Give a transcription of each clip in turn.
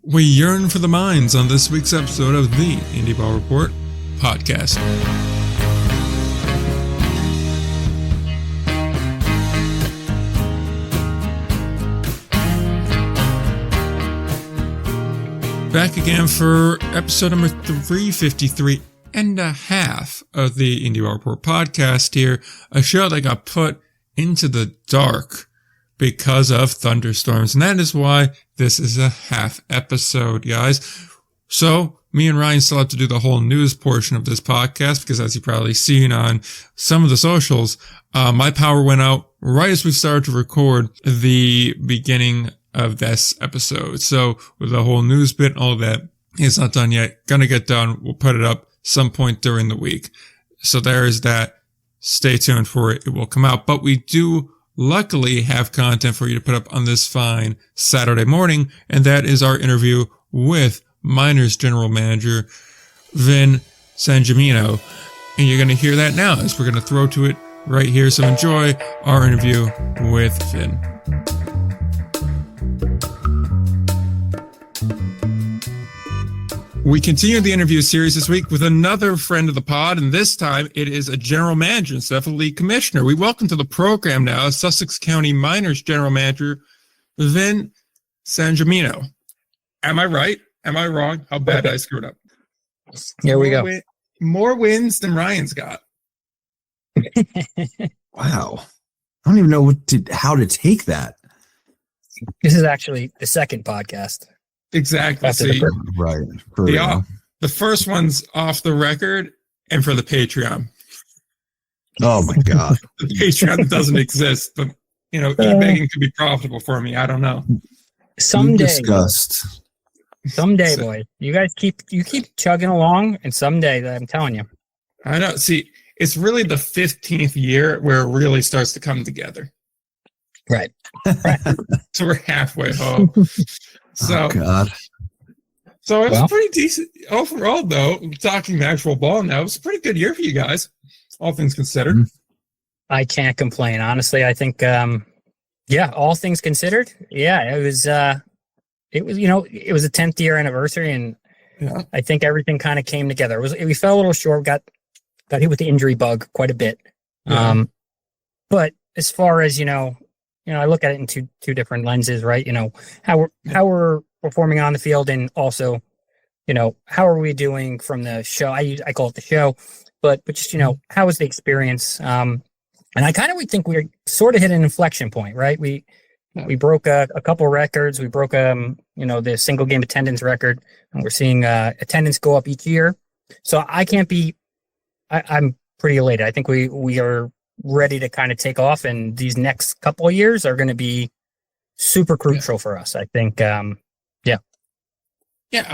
We yearn for the minds on this week's episode of the Indie Ball Report podcast. Back again for episode number 353 and a half of the Indie Ball Report podcast here, a show that got put into the dark because of thunderstorms, and that is why this is a half episode, guys. So me and Ryan still have to do the whole news portion of this podcast because, as you've probably seen on some of the socials, my power went out right as we started to record the beginning of this episode. So with the whole news bit and all of that, it's not done yet. Gonna get done. We'll put it up some point during the week. So there is that. Stay tuned for it. It will come out, but we do luckily have content for you to put up on this fine Saturday morning, and that is our interview with Miners General Manager Vin Sangemino. And you're going to hear that now as we're going to throw to it right here. So enjoy our interview with Vin. We continue the interview series this week with another friend of the pod, and this time it is a general manager instead of a league commissioner. We welcome to the program now Sussex County Miners General Manager Vin Sangemino. Am I right? Am I wrong? How bad did I screw it up? Here we go. More wins than Ryan's got. Wow. I don't even know how to take that. This is actually the second podcast. Exactly. See, right. The first one's off the record and for the Patreon. Oh my God. The Patreon doesn't exist, but e-begging could be profitable for me. I don't know. Someday. Discussed. Someday, boys. You guys keep chugging along, and someday, I'm telling you. I know. See, it's really the 15th year where it really starts to come together. Right. So we're halfway home. So, oh God. So it was pretty decent overall, though. Talking the actual ball now, it was a pretty good year for you guys, all things considered. I can't complain, honestly. I think, all things considered, it was a 10th year anniversary, and I think everything kind of came together. We fell a little short, got hit with the injury bug quite a bit. Yeah. But as far as I look at it in two different lenses, right? How we're performing on the field, and also, how are we doing from the show? I call it the show, but just how was the experience? And we think we're sort of hit an inflection point, right? We broke a couple records. We broke the single game attendance record, and we're seeing attendance go up each year. So I'm pretty elated. I think we are ready to kind of take off, and these next couple of years are going to be super crucial for us. I think, I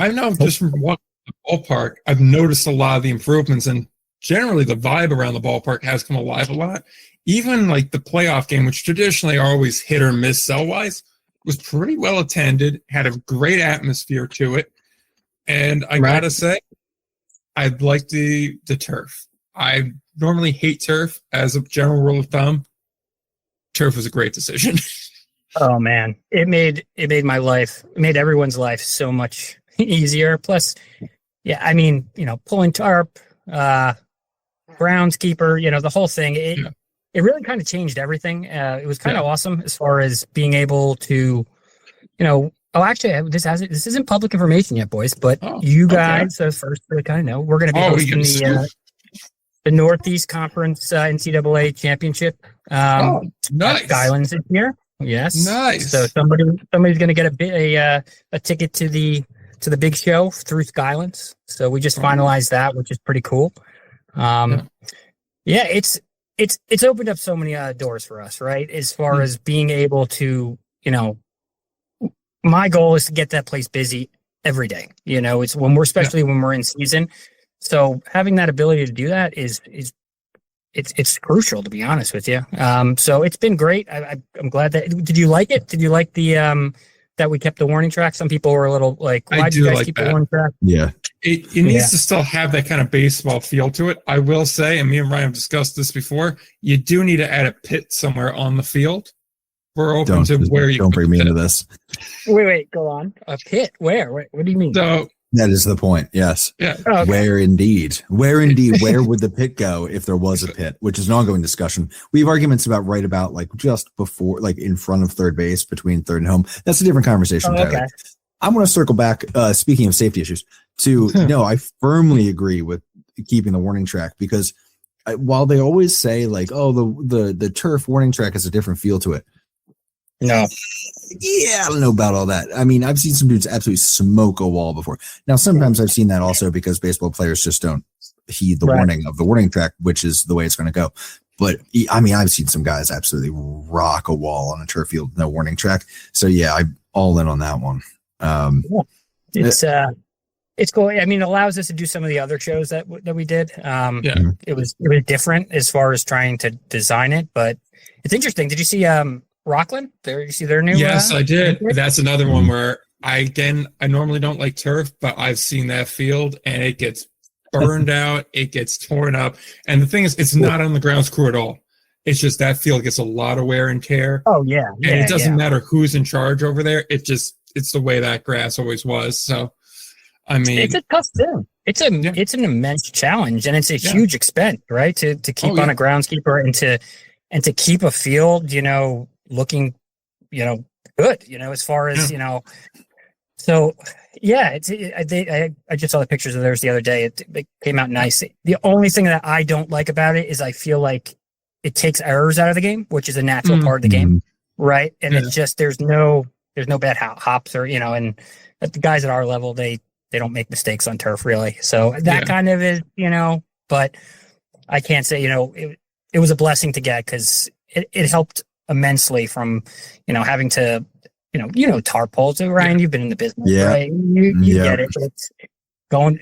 know just from walking the ballpark, I've noticed a lot of the improvements, and generally the vibe around the ballpark has come alive a lot. Even like the playoff game, which traditionally are always hit or miss cell-wise, was pretty well attended, had a great atmosphere to it. And I gotta say, I like the turf. I normally hate turf. As a general rule of thumb, turf was a great decision. Oh man, it made everyone's life so much easier. Plus, pulling tarp, groundskeeper, the whole thing. It really kind of changed everything. It was kind of awesome as far as being able to, this isn't public information yet, boys, but you guys are first to kind of know. We're going to be hosting the Northeast Conference NCAA Championship. Nice. Skylands this year. Yes. Nice. So somebody's going to get a ticket to the big show through Skylands. So we just finalized that, which is pretty cool. It's opened up so many doors for us, right? As far as being able to, my goal is to get that place busy every day. It's when we're in season. So having that ability to do that is it's crucial, to be honest with you. So it's been great. I'm glad that. Did you like it? Did you like the that we kept the warning track? Some people were a little like, why do you guys keep the warning track? Yeah. It needs to still have that kind of baseball feel to it. I will say, and me and Ryan have discussed this before, you do need to add a pit somewhere on the field we're open to where you don't bring me into this. Wait, go on. A pit? Where? What do you mean? So that is the point. Yes. Yeah. Oh, okay. Where indeed? Where would the pit go if there was a pit? Which is an ongoing discussion. We have arguments about like just before, like in front of third base, between third and home. That's a different conversation. Oh, okay. I want to circle back. Speaking of safety issues, no, I firmly agree with keeping the warning track, because while they always say like, oh, the turf warning track has a different feel to it. No. Yeah, I don't know about all that. I mean, I've seen some dudes absolutely smoke a wall before. Now, sometimes I've seen that also because baseball players just don't heed the warning of the warning track, which is the way it's going to go. But I mean, I've seen some guys absolutely rock a wall on a turf field, no warning track. So yeah, I'm all in on that one. It's cool. I mean, it allows us to do some of the other shows that we did. It was different as far as trying to design it, but it's interesting. Did you see Rockland? You see their new? Yes, I did. That's another one where I normally don't like turf, but I've seen that field and it gets burned out, it gets torn up, and the thing is, it's not on the grounds crew at all. It's just that field gets a lot of wear and tear. Oh yeah, and it doesn't matter who's in charge over there. It's the way that grass always was. So, I mean, it's a tough thing. It's an immense challenge, and it's a huge expense, right? To keep on a groundskeeper and to keep a field, looking, good, as far as, so yeah, I just saw the pictures of theirs the other day. It came out nice. The only thing that I don't like about it is I feel like it takes errors out of the game, which is a natural part of the game. Right. And it's just, there's no bad hops or, and the guys at our level, they don't make mistakes on turf really. So that kind of is, but I can't say, it was a blessing to get, because it helped immensely from, having to, tar poles. Ryan, you've been in the business, right? You get it. It's pulling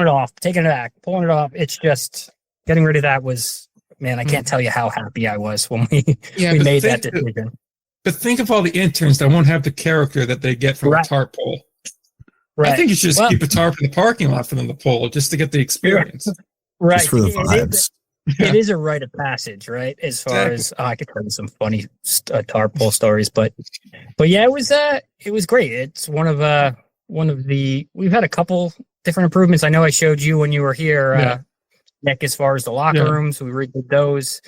it off, taking it back, pulling it off. It's just getting rid of that was, man, I can't tell you how happy I was when we made that decision. But think of all the interns that won't have the character that they get from a tar pole. Right. I think you should just keep a tarp in the parking lot for them to pull just to get the experience. Right. Just for the vibes. It is a rite of passage, right? As far as I could tell you some funny tar pole stories, but yeah, it was great. It's one of the we've had a couple different improvements. I know I showed you when you were here, Nick, as far as the locker rooms. We redid those.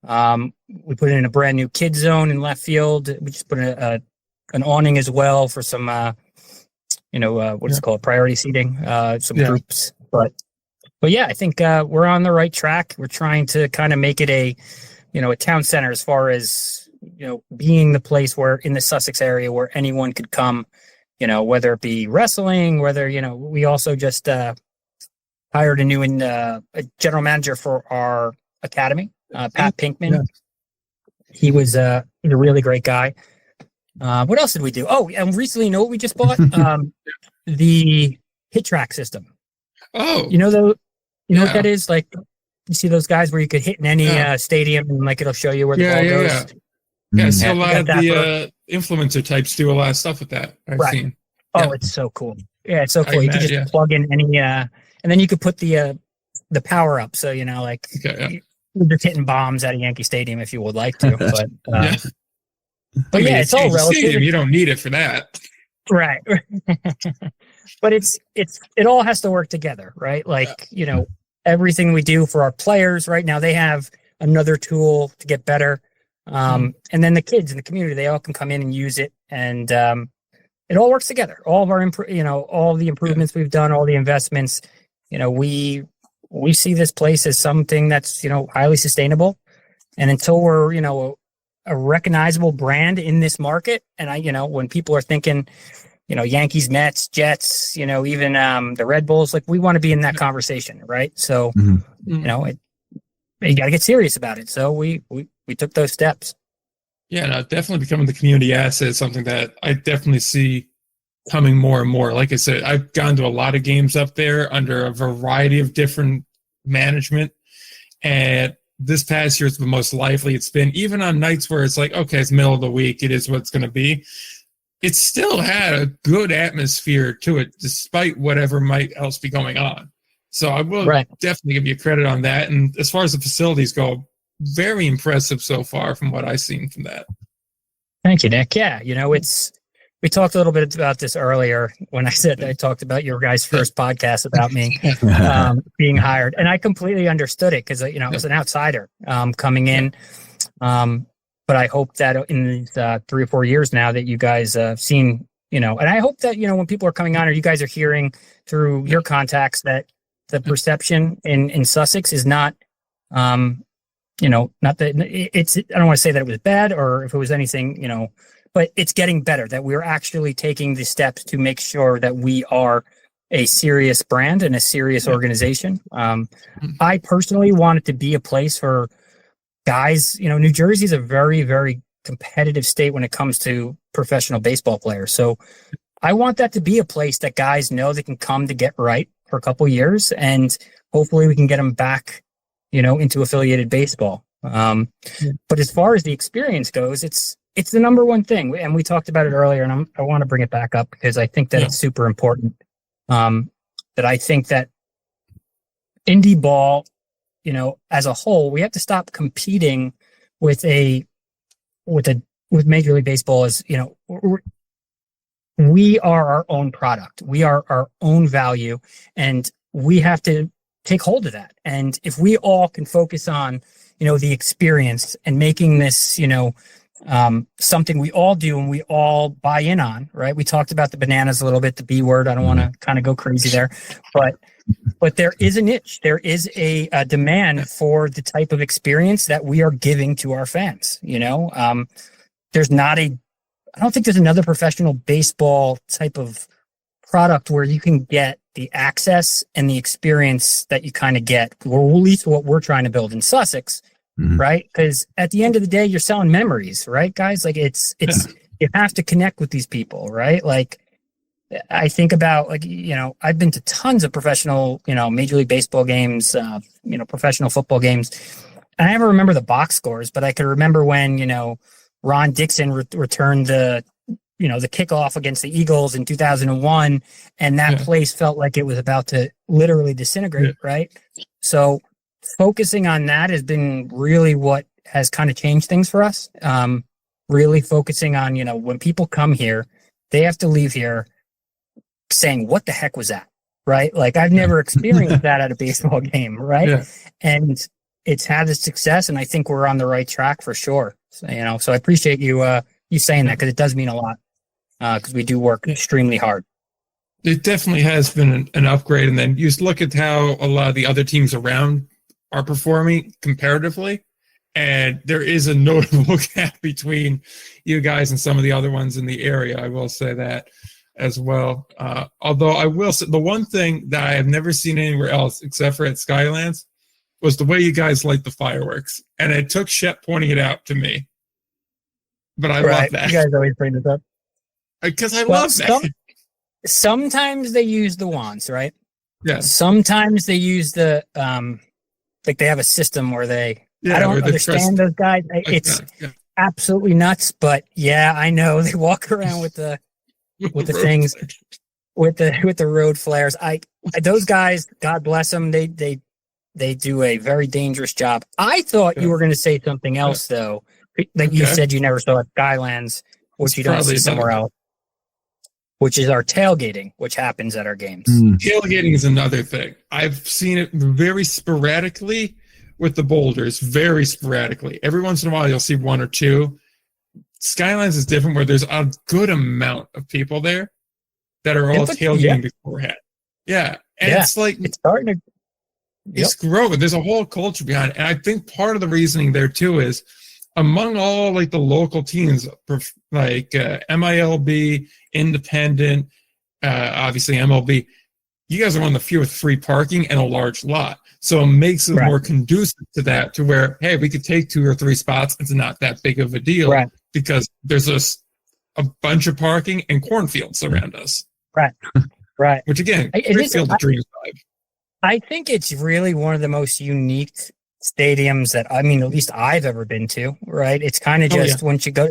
We put in a brand new kid zone in left field. We just put an awning as well for some what is it called, priority seating, some groups, But yeah, I think we're on the right track. We're trying to kind of make it a town center as far as, being the place where in the Sussex area where anyone could come, whether it be wrestling, whether, we also just hired a new a general manager for our academy, Pat Pinkman. Yeah. He's a really great guy. What else did we do? Oh, and recently, what we just bought? The hit track system. Oh, what that is? Like, you see those guys where you could hit in any stadium and like it'll show you where the ball goes. Yeah, so a lot of the influencer types do a lot of stuff with that. I've seen. Oh, it's so cool. Yeah, it's so cool. You can just plug in any, and then you could put the power up. So, you're just hitting bombs at a Yankee Stadium if you would like to. But but it's all relative. Stadium, you don't need it for that. Right. But it all has to work together, right? Like, everything we do for our players right now, they have another tool to get better. And then the kids in the community, they all can come in and use it. And it all works together. All of our, all the improvements we've done, all the investments, we see this place as something that's, highly sustainable. And until we're, a recognizable brand in this market. And when people are thinking, Yankees, Mets, Jets, even the Red Bulls, like we want to be in that conversation, right? So, you got to get serious about it. So we took those steps. Yeah, no, definitely becoming the community asset is something that I definitely see coming more and more. Like I said, I've gone to a lot of games up there under a variety of different management, and this past year is the most lively it's been. Even on nights where it's like, okay, it's middle of the week, it is what it's going to be. It still had a good atmosphere to it, despite whatever might else be going on. So I will definitely give you credit on that. And as far as the facilities go, very impressive so far from what I've seen from that. Thank you, Nick. Yeah, we talked a little bit about this earlier when I talked about your guys' first podcast about me being hired, and I completely understood it because I was an outsider coming in. But I hope that in these 3 or 4 years now that you guys have seen, and I hope that when people are coming on or you guys are hearing through your contacts that the perception in Sussex is not, not that it's. I don't want to say that it was bad or if it was anything, but it's getting better, that we're actually taking the steps to make sure that we are a serious brand and a serious organization. I personally want it to be a place for guys. New Jersey is a very, very competitive state when it comes to professional baseball players. So I want that to be a place that guys know they can come to get right for a couple of years, and hopefully we can get them back, into affiliated baseball. But as far as the experience goes, it's the number one thing. And we talked about it earlier, and I want to bring it back up because I think that it's super important. That I think that indie ball, as a whole, we have to stop competing with Major League Baseball as, we are our own product. We are our own value, and we have to take hold of that. And if we all can focus on, the experience and making this, something we all do and we all buy in on, right? We talked about the bananas a little bit, the B word. I don't want to kind of go crazy there, but there is a niche. There is a demand for the type of experience that we are giving to our fans. I don't think there's another professional baseball type of product where you can get the access and the experience that you kind of get, or at least what we're trying to build in Sussex. Right? Because at the end of the day, you're selling memories, right, guys? Like it's you have to connect with these people, right? Like I think about I've been to tons of professional, Major League Baseball games, professional football games, and I never remember the box scores, but I could remember when Ron Dixon returned the kickoff against the Eagles in 2001, and that place felt like it was about to literally disintegrate, right? So focusing on that has been really what has kind of changed things for us. Really focusing on, when people come here, they have to leave here saying, what the heck was that? Right? Like I've never experienced that at a baseball game. Right. Yeah. And it's had a success, and I think we're on the right track for sure. So, so I appreciate you saying that, because it does mean a lot, because we do work extremely hard. It definitely has been an upgrade. And then you just look at how a lot of the other teams around are performing comparatively, and there is a notable gap between you guys and some of the other ones in the area. I will say that as well. Although I will say the one thing that I have never seen anywhere else except for at Skylands was the way you guys light the fireworks, and it took Shep pointing it out to me. But I love that. You guys always bring this up because I love that. Sometimes they use the wands, right? Yeah. Sometimes they use the like they have a system where they. I don't understand those guys. It's absolutely nuts, but yeah, I know they walk around with the things, with the road flares. Those guys, God bless them. They do a very dangerous job. I thought you were going to say something else though. Like you said, you never saw at Skylands, which you don't see somewhere else, which is our tailgating, which happens at our games. Tailgating is another thing. I've seen it very sporadically with the boulders, very sporadically. Every once in a while, you'll see one or two. Skylands is different, where there's a good amount of people there that are all tailgating beforehand. Yeah. And it's like, it's starting to, it's growing. There's a whole culture behind it. And I think part of the reasoning there too is among all like the local teams, like MILB, independent, obviously MLB, you guys are one of the few with free parking and a large lot. So it makes it more conducive to that, to where, hey, we could take 2 or 3 spots. It's not that big of a deal because there's a bunch of parking and cornfields around us. Right. Which again, great Field of Dreams vibe. I think it's really one of the most unique stadiums that, I mean, at least I've ever been to, right? It's kind of just once you go,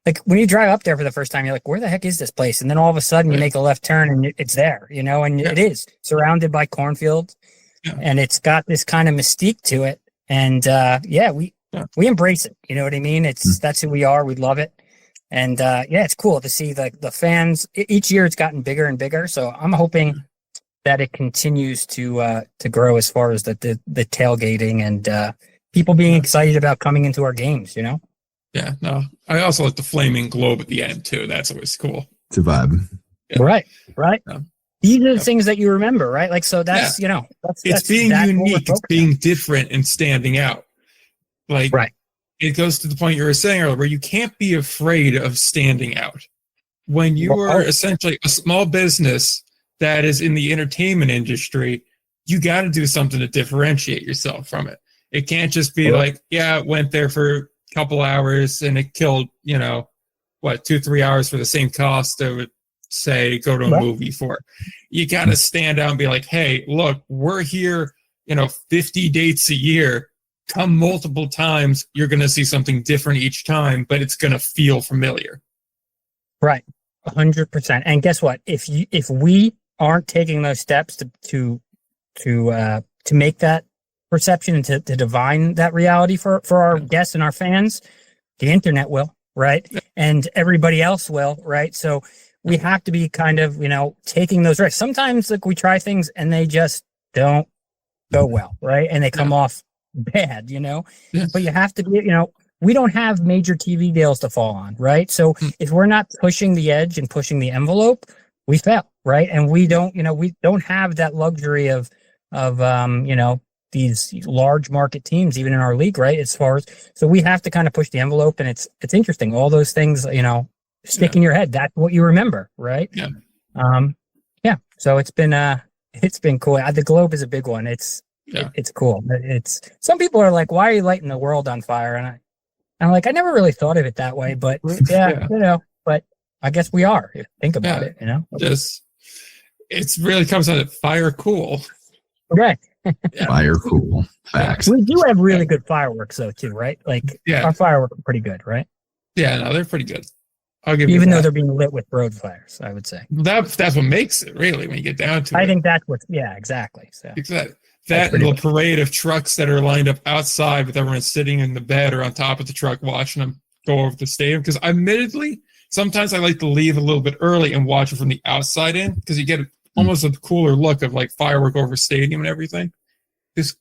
like when you drive up there for the first time, you're like, where the heck is this place? And then all of a sudden you make a left turn and it's there, and it is surrounded by cornfields. Yeah. And it's got this kind of mystique to it. And we embrace it. You know what I mean? That's who we are. We love it. And yeah, it's cool to see the fans. Each year it's gotten bigger and bigger. So I'm hoping that it continues to grow as far as the tailgating and people being excited about coming into our games, you know? Yeah, no. I also like the flaming globe at the end too. That's always cool. It's a vibe. Yeah. Right. Yeah. These are the things that you remember, right? Like, so that's, you know, it's being unique, it's being different and standing out. Like, right. It goes to the point you were saying earlier, where you can't be afraid of standing out. When you are essentially a small business that is in the entertainment industry, you got to do something to differentiate yourself from it. It can't just be like, yeah, it went there for a couple hours and it killed, 2-3 hours for the same cost of it, say, go to a movie for. You got to stand out and be like, hey, look, we're here, 50 dates a year. Come multiple times, you're going to see something different each time, but it's going to feel familiar. Right. 100%. And guess what? If we aren't taking those steps to make that perception and to divine that reality for our guests and our fans, the internet will, right? Yeah. And everybody else will, right? So we have to be kind of, taking those risks. Sometimes like we try things and they just don't go well, right? And they come off bad, but you have to be, we don't have major TV deals to fall on, right? So if we're not pushing the edge and pushing the envelope, we fail, right? And we don't have that luxury of these large market teams, even in our league, right? So we have to kind of push the envelope, and it's interesting. All those things, stick in your head. That's what you remember, right? Yeah. So it's been cool. The globe is a big one. It's cool. It's some people are like, why are you lighting the world on fire? And I'm like, I never really thought of it that way, but but I guess we are. If you think about it, it's really comes out of fire cool. Right. Fire cool. Facts. We do have really good fireworks though too, right? Like our fireworks are pretty good, right? Yeah, no, they're pretty good. I'll give even you though they're being lit with road fires, I would say. That's what makes it really when you get down to it. I think that's what exactly. So exactly. That little parade of trucks that are lined up outside with everyone sitting in the bed or on top of the truck watching them go over the stadium. Because admittedly, sometimes I like to leave a little bit early and watch it from the outside in, because you get almost a cooler look of like firework over stadium and everything. It's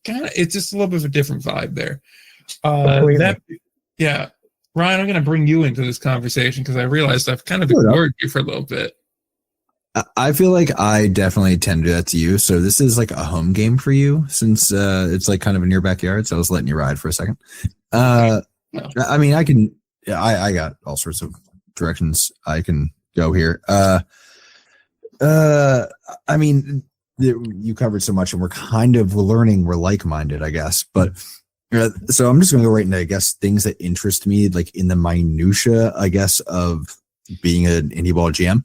just a little bit of a different vibe there. Ryan, I'm going to bring you into this conversation because I realized I've kind of ignored you for a little bit. I feel like I definitely tend to do that to you. So this is like a home game for you, since it's like kind of in your backyard. So I was letting you ride for a second. I mean, I got all sorts of directions I can go here. I mean, you covered so much and we're kind of learning we're like-minded, I guess. But so I'm just going to go right into, I guess, things that interest me, like in the minutia, I guess, of being an indie ball GM.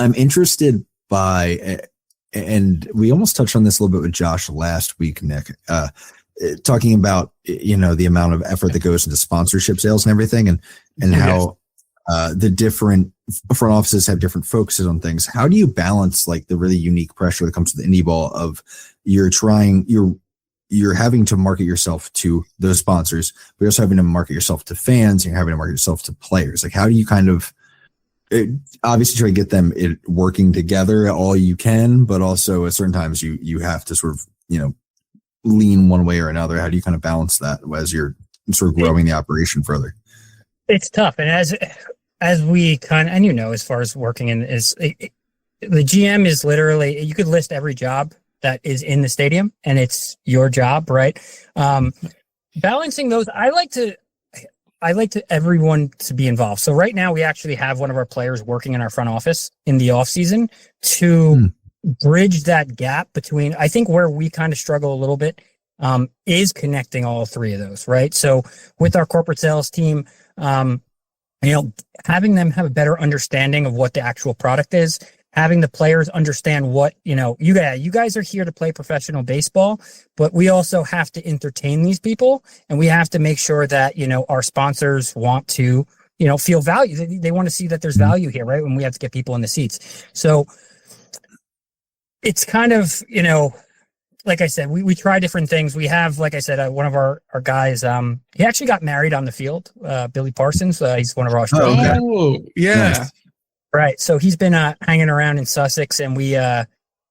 I'm interested by, and we almost touched on this a little bit with Josh last week, Nick, talking about, the amount of effort that goes into sponsorship sales and everything, and how the different front offices have different focuses on things. How do you balance like the really unique pressure that comes with indie ball of you're having to market yourself to those sponsors, but you're also having to market yourself to fans, and you're having to market yourself to players? Like, how do you kind of obviously try to get them working together all you can, but also at certain times you have to sort of, lean one way or another? How do you kind of balance that as you're sort of growing the operation further? It's tough. And as we kind of, and as far as working in the GM is literally, you could list every job that is in the stadium and it's your job, right? Balancing those, I like to everyone to be involved. So right now we actually have one of our players working in our front office in the off season to bridge that gap between, I think where we kind of struggle a little bit is connecting all three of those, right? So with our corporate sales team, having them have a better understanding of what the actual product is, having the players understand what, you guys are here to play professional baseball, but we also have to entertain these people, and we have to make sure that, our sponsors want to, feel value. They want to see that there's value here, right? When we have to get people in the seats. So it's kind of, like I said, we try different things. We have, like I said, one of our guys, he actually got married on the field, Billy Parsons. He's one of our Australian guys. Oh, yeah. Nice. Right. So he's been hanging around in Sussex, and we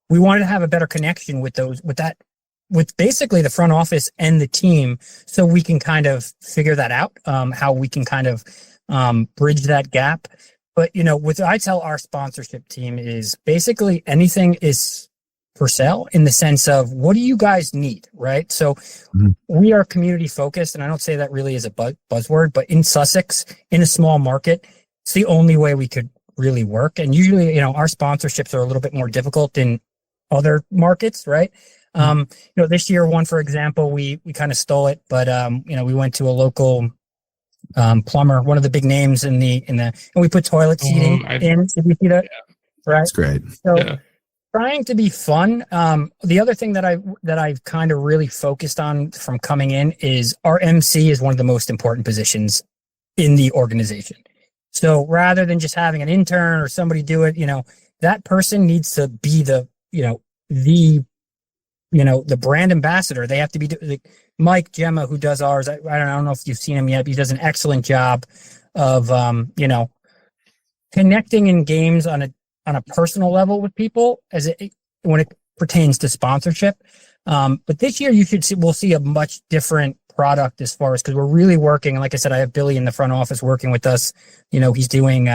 wanted to have a better connection with basically the front office and the team, so we can kind of figure that out, how we can kind of bridge that gap. But, what I tell our sponsorship team is basically anything is for sale, in the sense of, what do you guys need, right? So we are community focused, and I don't say that really as a buzzword, but in Sussex, in a small market, it's the only way we could really work. And usually, our sponsorships are a little bit more difficult in other markets, right? This year, one, for example, we kind of stole it, but we went to a local plumber, one of the big names and we put toilet seating in. Did you see that? Yeah. Right. That's great. So trying to be fun. The other thing that I've kind of really focused on from coming in is our MC is one of the most important positions in the organization. So rather than just having an intern or somebody do it, that person needs to be the brand ambassador. They have to be Mike Gemma, who does ours. I don't know if you've seen him yet. He does an excellent job of, connecting in games on a personal level with people when it pertains to sponsorship. But this year we'll see a much different product as far as, because we're really working. And like I said, I have Billy in the front office working with us. He's doing,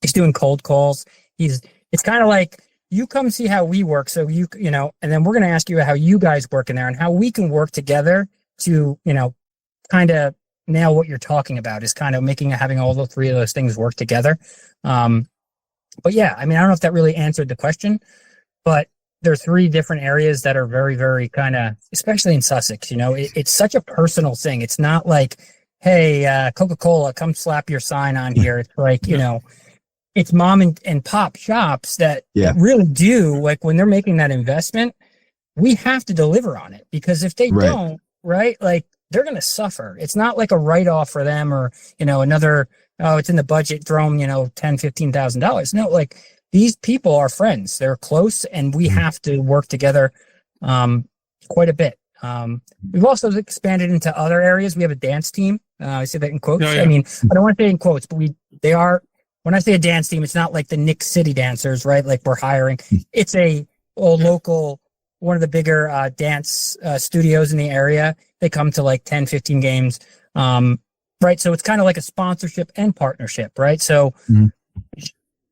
he's doing cold calls. It's kind of like, you come see how we work. So and then we're going to ask you how you guys work in there and how we can work together to, kind of nail what you're talking about, is kind of having all the three of those things work together. But yeah, I don't know if that really answered the question, but there are three different areas that are very, very kind of, especially in Sussex, it's such a personal thing. It's not like, hey, Coca-Cola, come slap your sign on here. It's like, it's mom and pop shops that really do, like, when they're making that investment, we have to deliver on it, because if they don't, right, like, they're going to suffer. It's not like a write-off for them, or, another, it's in the budget, throw them, $10,000-$15,000. No, like, these people are friends. They're close, and we have to work together quite a bit. We've also expanded into other areas. We have a dance team. I say that in quotes. Oh, yeah. I don't want to say in quotes, but they are. When I say a dance team, it's not like the Nick City dancers, right? Like, we're hiring. It's a local, one of the bigger dance studios in the area. They come to like 10, 15 games. Right. So it's kind of like a sponsorship and partnership, right? So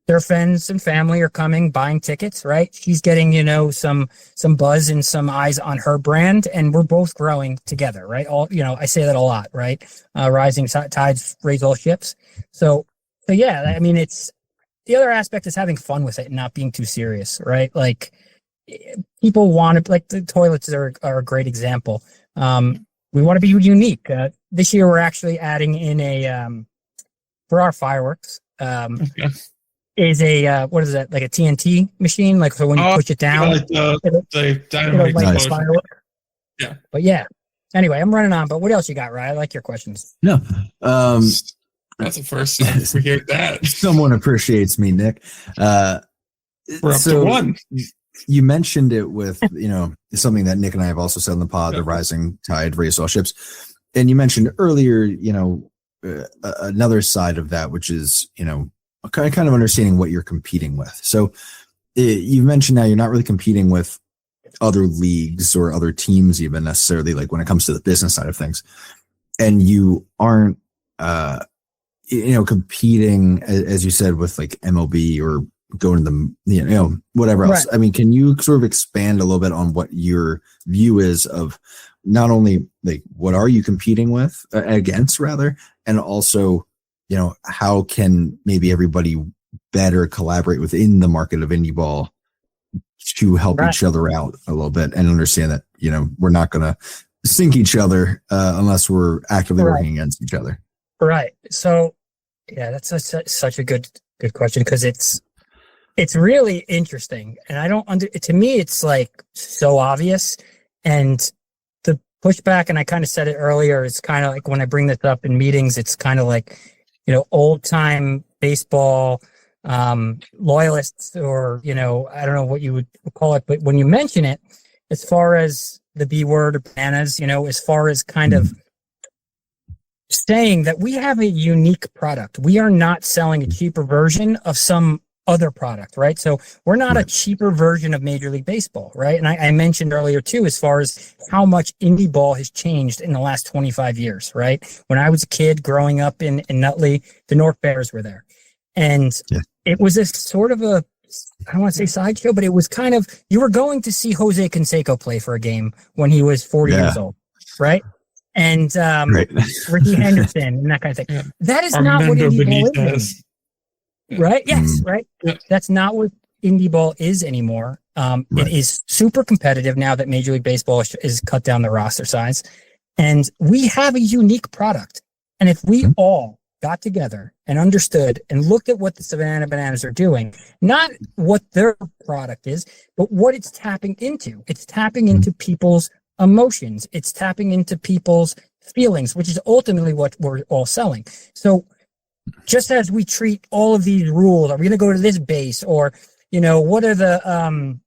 their friends and family are coming, buying tickets, right? She's getting, some buzz and some eyes on her brand, and we're both growing together, right? I say that a lot, right? Rising tides raise all ships. So yeah, it's, the other aspect is having fun with it and not being too serious, right? Like, people want to, like, the toilets are a great example. We want to be unique. This year we're actually adding in for our fireworks, is what is that? Like a TNT machine? Like, so when you push it down, like the dynamite light the firework. Yeah. But yeah. Anyway, I'm running on, but what else you got, Ryan? I like your questions. No. That's the first time we hear that. Someone appreciates me, Nick. We're up to one. You mentioned it with, something that Nick and I have also said on the pod, the rising tide raised all ships. And you mentioned earlier, another side of that, which is, kind of understanding what you're competing with. So you mentioned now you're not really competing with other leagues or other teams, even necessarily, like, when it comes to the business side of things. And you aren't, competing, as you said, with like MLB or going to the, whatever else. Right. Can you sort of expand a little bit on what your view is of not only, like, what are you competing with against rather, and also, how can maybe everybody better collaborate within the market of indie ball to help each other out a little bit, and understand that, we're not going to sink each other unless we're actively working against each other. Right. So yeah, that's such a good question, because it's really interesting, and to me, it's like so obvious, and the pushback, and I kind of said it earlier, is kind of like when I bring this up in meetings, it's kind of like, old time baseball loyalists, or, I don't know what you would call it, but when you mention it, as far as the B word or bananas, as far as kind of saying that we have a unique product. We are not selling a cheaper version of some other product, right? So we're not a cheaper version of Major League Baseball, right? And I mentioned earlier too, as far as how much indie ball has changed in the last 25 years, right? When I was a kid growing up in Nutley, the North Bears were there. And it was a sort of a, I don't want to say sideshow, but it was kind of, you were going to see Jose Canseco play for a game when he was 40 years old, right? And Ricky Henderson and that kind of thing. Yeah. That is not what indie ball is. Right? Yes, right? Yeah. That's not what indie ball is anymore. It is super competitive now that Major League Baseball is cut down the roster size. And we have a unique product. And if we all got together and understood and looked at what the Savannah Bananas are doing, not what their product is, but what it's tapping into. It's tapping into people's emotions. It's tapping into people's feelings, which is ultimately what we're all selling. So just as we treat all of these rules, are we going to go to this base, or, what are the,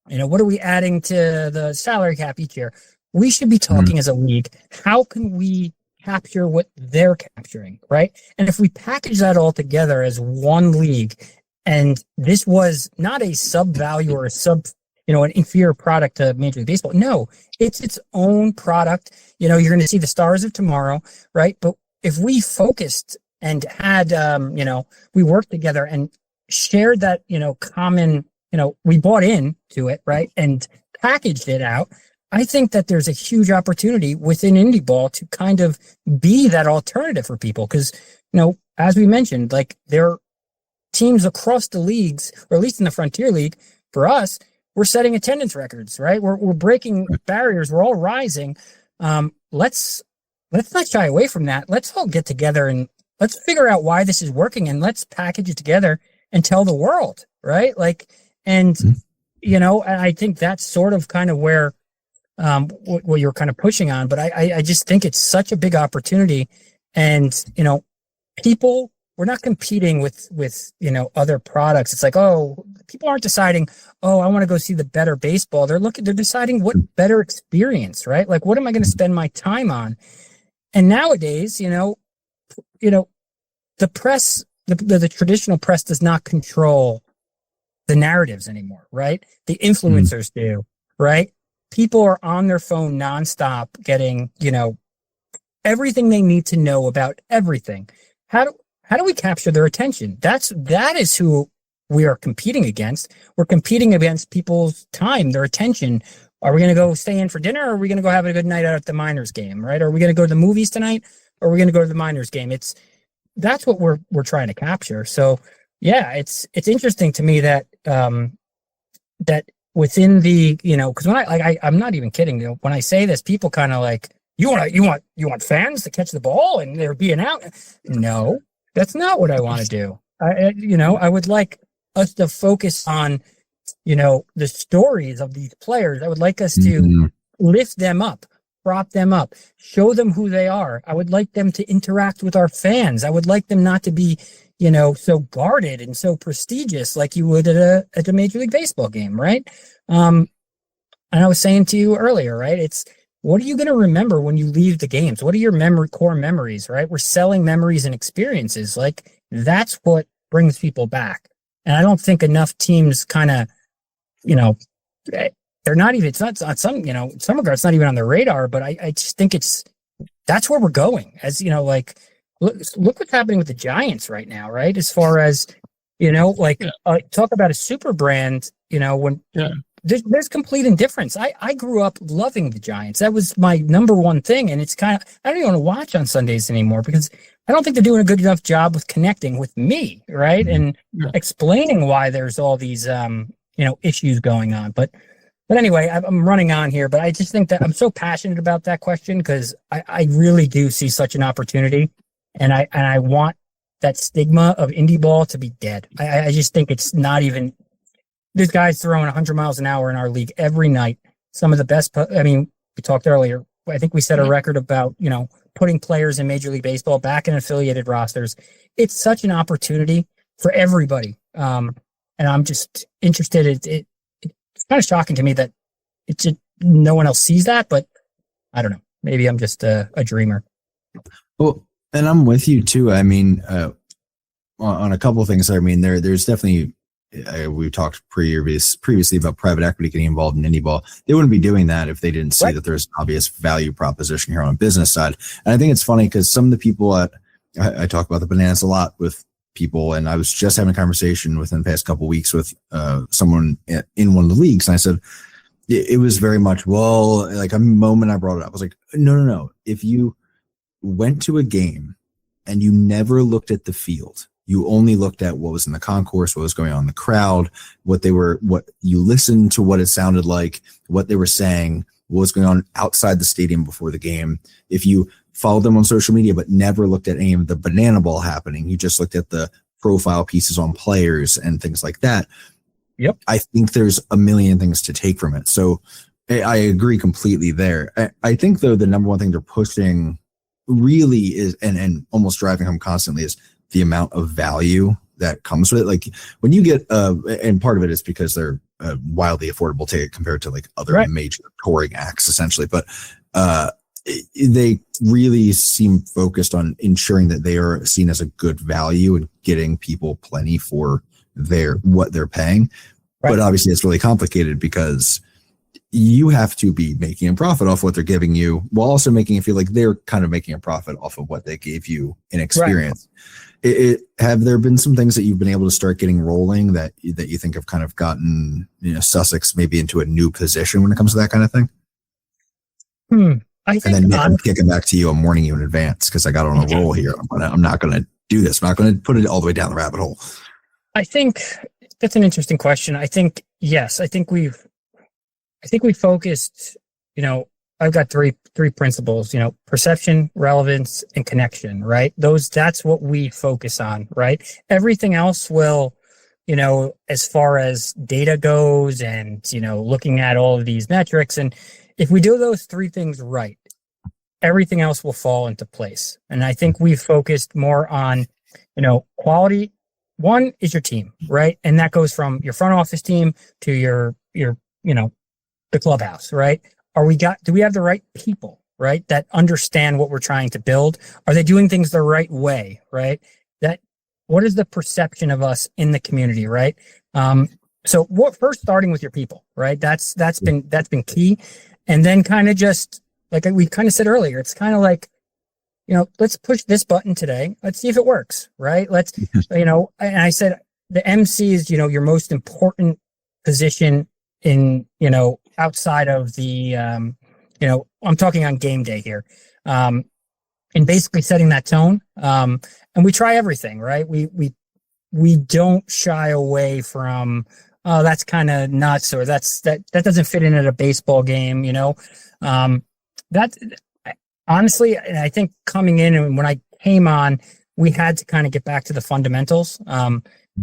what are we adding to the salary cap each year? We should be talking as a league. How can we capture what they're capturing, right? And if we package that all together as one league, and this was not a sub value or an inferior product to Major League Baseball. No, it's its own product. You're going to see the stars of tomorrow, right? But if we focused and had, we worked together and shared that, common, we bought into it, right? And packaged it out. I think that there's a huge opportunity within indie ball to kind of be that alternative for people. Cause, as we mentioned, like there are teams across the leagues, or at least in the Frontier League, for us, we're setting attendance records, right? We're breaking barriers. We're all rising. Let's not shy away from that. Let's all get together and let's figure out why this is working, and let's package it together and tell the world, right? I think that's sort of kind of where what you're kind of pushing on. But I just think it's such a big opportunity, and people, we're not competing with other products. It's like, people aren't deciding, I want to go see the better baseball. They're deciding what better experience, right? Like, what am I going to spend my time on? And nowadays, the press, the traditional press does not control the narratives anymore, right? The influencers do, right? People are on their phone nonstop getting, everything they need to know about everything. How do we capture their attention? That is who we are competing against. We're competing against people's time, their attention. Are we going to go stay in for dinner, or are we going to go have a good night out at the Miners game, right? Are we going to go to the movies tonight, or are we going to go to the Miners game? That's what we're trying to capture. So yeah, it's interesting to me that that within the, because when I'm not even kidding. When I say this, people kind of like, you want fans to catch the ball and they're being out. No, that's not what I want to do. I would like us to focus on, the stories of these players. I would like us to lift them up, prop them up, show them who they are. I would like them to interact with our fans. I would like them not to be, so guarded and so prestigious like you would at a Major League Baseball game, right? And I was saying to you earlier, right? It's, what are you going to remember when you leave the games? What are your core memories, right? We're selling memories and experiences. Like, that's what brings people back. And I don't think enough teams kind of, they're not even, it's not some, some regards, it's not even on their radar, but I just think that's where we're going. As, look what's happening with the Giants right now, right? As far as, talk about a super brand, when there's complete indifference. I grew up loving the Giants. That was my number one thing. And it's kind of, I don't even want to watch on Sundays anymore because I don't think they're doing a good enough job with connecting with me, right? And explaining why there's all these, issues going on. But anyway, I'm running on here, but I just think that I'm so passionate about that question because I really do see such an opportunity, and I want that stigma of indie ball to be dead. I just think it's not even. There's guys throwing 100 miles an hour in our league every night. Some of the best. We talked earlier. I think we set a record about putting players in Major League Baseball back in affiliated rosters. It's such an opportunity for everybody. And I'm just interested. It's kind of shocking to me that no one else sees that, but I don't know. Maybe I'm just a dreamer. Well, and I'm with you too. I mean, on a couple of things. I mean, there's definitely, we talked previously about private equity getting involved in indie ball. They wouldn't be doing that if they didn't see that there's an obvious value proposition here on a business side. And I think it's funny because some of the people I talk about the bananas a lot with people, and I was just having a conversation within the past couple of weeks with someone in one of the leagues, and I said it was very much, well, like a moment I brought it up. I was like, no. If you went to a game and you never looked at the field, you only looked at what was in the concourse, what was going on in the crowd, what you listened to, what it sounded like, what they were saying, what was going on outside the stadium before the game. If you followed them on social media, but never looked at any of the banana ball happening, you just looked at the profile pieces on players and things like that. Yep. I think there's a million things to take from it. So I agree completely there. I think though, the number one thing they're pushing really is, and almost driving home constantly, is the amount of value that comes with it. Like when you get, and part of it is because they're a wildly affordable ticket compared to like other major touring acts essentially. But, they really seem focused on ensuring that they are seen as a good value and getting people plenty for what they're paying. Right. But obviously it's really complicated because you have to be making a profit off what they're giving you while also making it feel like they're kind of making a profit off of what they gave you in experience. Right. Have there been some things that you've been able to start getting rolling that you think have kind of gotten, Sussex maybe into a new position when it comes to that kind of thing? I think, and then I'm kicking back to you. I'm warning you in advance because I got on a roll here. I'm not going to do this. I'm not going to put it all the way down the rabbit hole. I think that's an interesting question. I think, yes, I think we focused, I've got three principles, perception, relevance, and connection, right? That's what we focus on, right? Everything else will, as far as data goes and, looking at all of these metrics, and if we do those three things right, everything else will fall into place. And I think we've focused more on, quality. One is your team, right? And that goes from your front office team to your the clubhouse, right? Do we have the right people, right? That understand what we're trying to build? Are they doing things the right way, right? What is the perception of us in the community, right? So first starting with your people, right? That's been key. And then kind of just like we kind of said earlier, it's kind of like, let's push this button today. Let's see if it works, right? And I said the MC is, your most important position in, outside of the, I'm talking on game day here, and basically setting that tone. And we try everything, right? We don't shy away from, oh, that's kind of nuts, or that doesn't fit in at a baseball game, that honestly, and I think coming in and when I came on, we had to kind of get back to the fundamentals,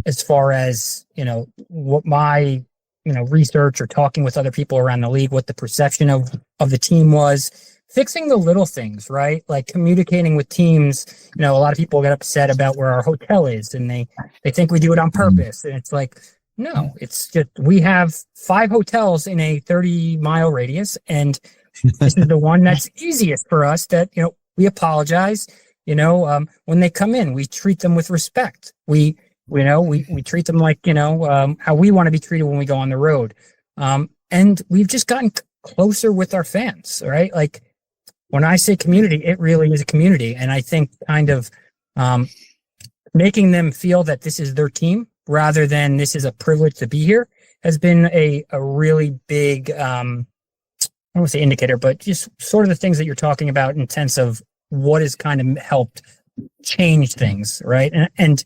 as far as, what my, research or talking with other people around the league, what the perception of the team was, fixing the little things, right? Like communicating with teams. A lot of people get upset about where our hotel is and they think we do it on purpose. And it's like, no, it's just, we have 5 hotels in a 30-mile radius. And this is the one that's easiest for us that, we apologize. When they come in, we treat them with respect. We treat them like, how we want to be treated when we go on the road. And we've just gotten closer with our fans, right? Like when I say community, it really is a community. And I think kind of, making them feel that this is their team rather than this is a privilege to be here has been a really big, I don't want to say indicator, but just sort of the things that you're talking about in sense of what has kind of helped change things, right? And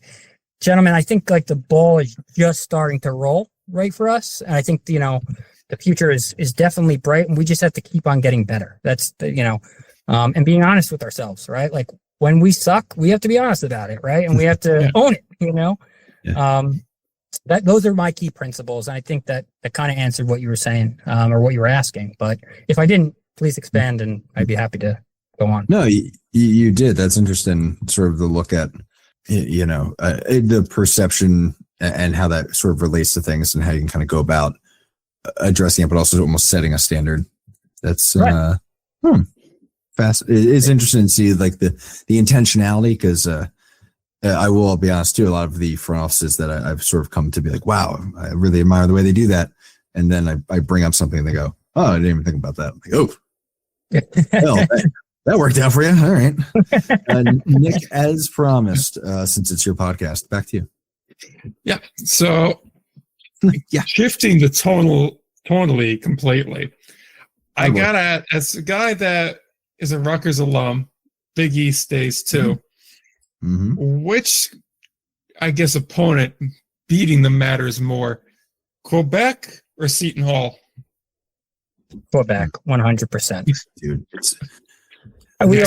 gentlemen, I think like the ball is just starting to roll right for us. And I think, the future is definitely bright and we just have to keep on getting better. That's and being honest with ourselves, right? Like when we suck, we have to be honest about it, right? And we have to own it, Yeah. Those are my key principles. And I think that kind of answered what you were saying, or what you were asking. But if I didn't, please expand and I'd be happy to go on. No, you did. That's interesting. Sort of the look at, the perception and how that sort of relates to things and how you can kind of go about addressing it, but also almost setting a standard That's Right. fast. It's interesting to see like the intentionality because I will be honest too. A lot of the front offices that I've sort of come to be like, wow, I really admire the way they do that. And then I bring up something and they go, oh, I didn't even think about that. I'm like, oh, well, that worked out for you. All right. Nick, as promised, since it's your podcast, back to you. Yeah. So shifting the tonally completely. I got at, as a guy that is a Rutgers alum, Big East days too, which I guess opponent beating them matters more, Quebec or Seton Hall? Quebec, 100%. Dude, We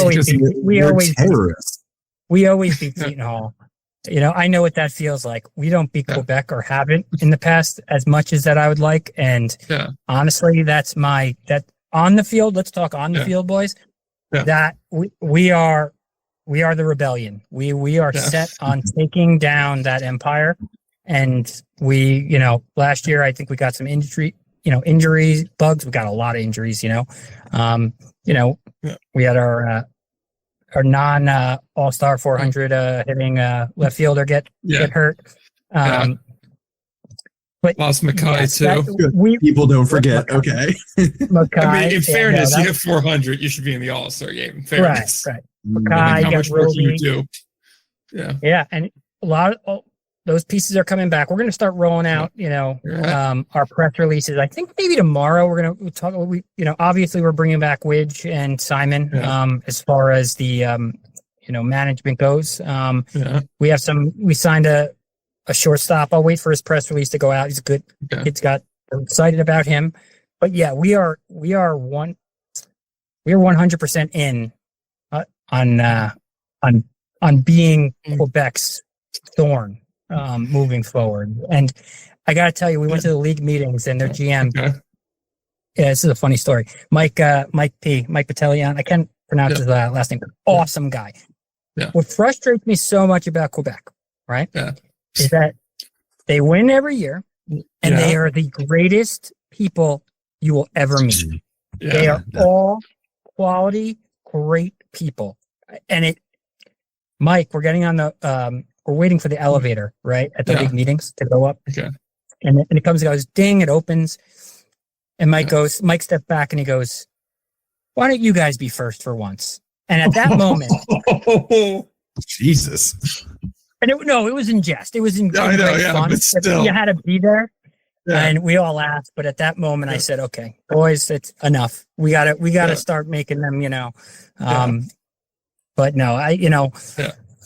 always beat Seton Hall. You know, I know what that feels like. We don't beat Quebec or haven't in the past as much as that I would like. And honestly, that's that on the field. Let's talk on the field, boys. Yeah. That we are the rebellion. We are set on taking down that empire. And we, you know, last year, I think we got some injuries, bugs. We got a lot of injuries, we had our non all-star 400 hitting left fielder get hurt. But lost Mackay too. People don't forget. Okay. Mackay, I mean, in fairness, you hit 400, you should be in the All-Star game. In fairness. Right. Mackay, how much work you do. Yeah. And a lot of those pieces are coming back. We're going to start rolling out, our press releases. I think maybe tomorrow we're going to talk. Obviously we're bringing back Widge and Simon as far as the, management goes. We signed a shortstop. I'll wait for his press release to go out. He's good. Okay. Kids got excited about him, but yeah, we are 100% in on being Quebec's thorn moving forward. And I got to tell you, we went to the league meetings and their GM. Okay. Yeah, this is a funny story. Mike Patellian. I can't pronounce his last name. Awesome guy. Yeah. What frustrates me so much about Quebec, right? Yeah. Is that they win every year and they are the greatest people you will ever meet. Yeah. They are all quality, great people. And Mike, we're getting on the, we're waiting for the elevator, right? At the league meetings to go up. Okay. And it comes, it goes ding, it opens. And Mike steps back and he goes, why don't you guys be first for once? And at that moment, Jesus. And it was in jest. It was in fun. But still. You had to be there, and we all laughed. But at that moment, I said, "Okay, boys, it's enough. We got to start making them." But no,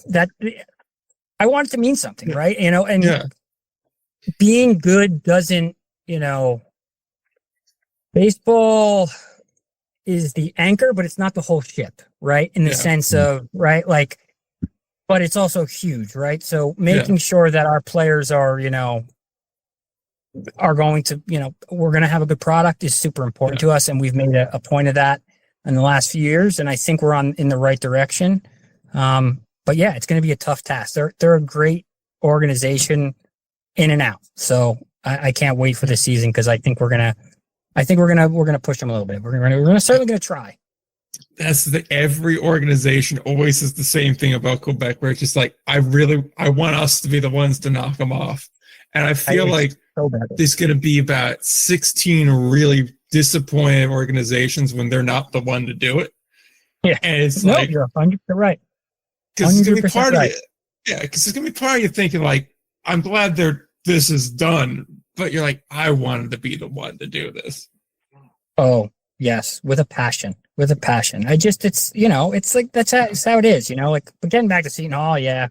that I want it to mean something, right? And being good doesn't, baseball is the anchor, but it's not the whole ship, right? In the sense of like. But it's also huge, right? So making sure that our players are, are going to, we're going to have a good product is super important to us. And we've made a point of that in the last few years. And I think we're in the right direction. But yeah, it's going to be a tough task. They're a great organization in and out. So I can't wait for the season because I think we're going to push them a little bit. We're certainly going to try. That's every organization always says the same thing about Quebec, where it's just like, I want us to be the ones to knock them off. And I feel like there's going to be about 16 really disappointed organizations when they're not the one to do it. Yeah. And it's you're 100% right. Because it's going to be part of it. Yeah. Because it's going to be part of you thinking like, I'm glad this is done, but you're like, I wanted to be the one to do this. Oh, yes. With a passion. It's like, that's how it is, like, but getting back to Seton Hall. Yeah.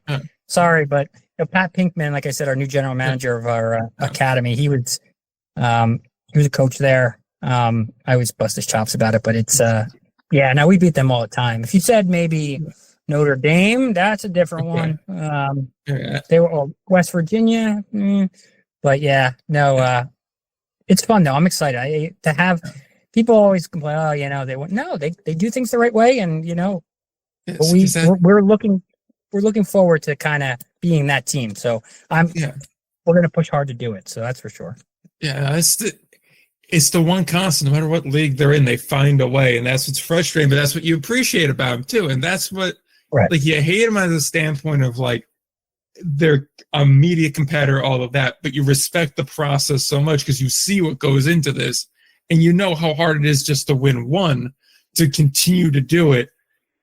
Sorry, but Pat Pinkman, like I said, our new general manager of our academy, he was a coach there. I always bust his chops about it, but it's, no, we beat them all the time. If you said maybe Notre Dame, that's a different one. They were all West Virginia. But it's fun though. I'm excited to have. People always complain, they do things the right way, and we're looking forward to kind of being that team. So we're going to push hard to do it. So that's for sure. Yeah, it's the one constant, no matter what league they're in, they find a way. And that's what's frustrating, but that's what you appreciate about them too. And that's what, like, you hate them as a standpoint of like, they're a media competitor, all of that, but you respect the process so much because you see what goes into this and you know how hard it is just to win one. To continue to do it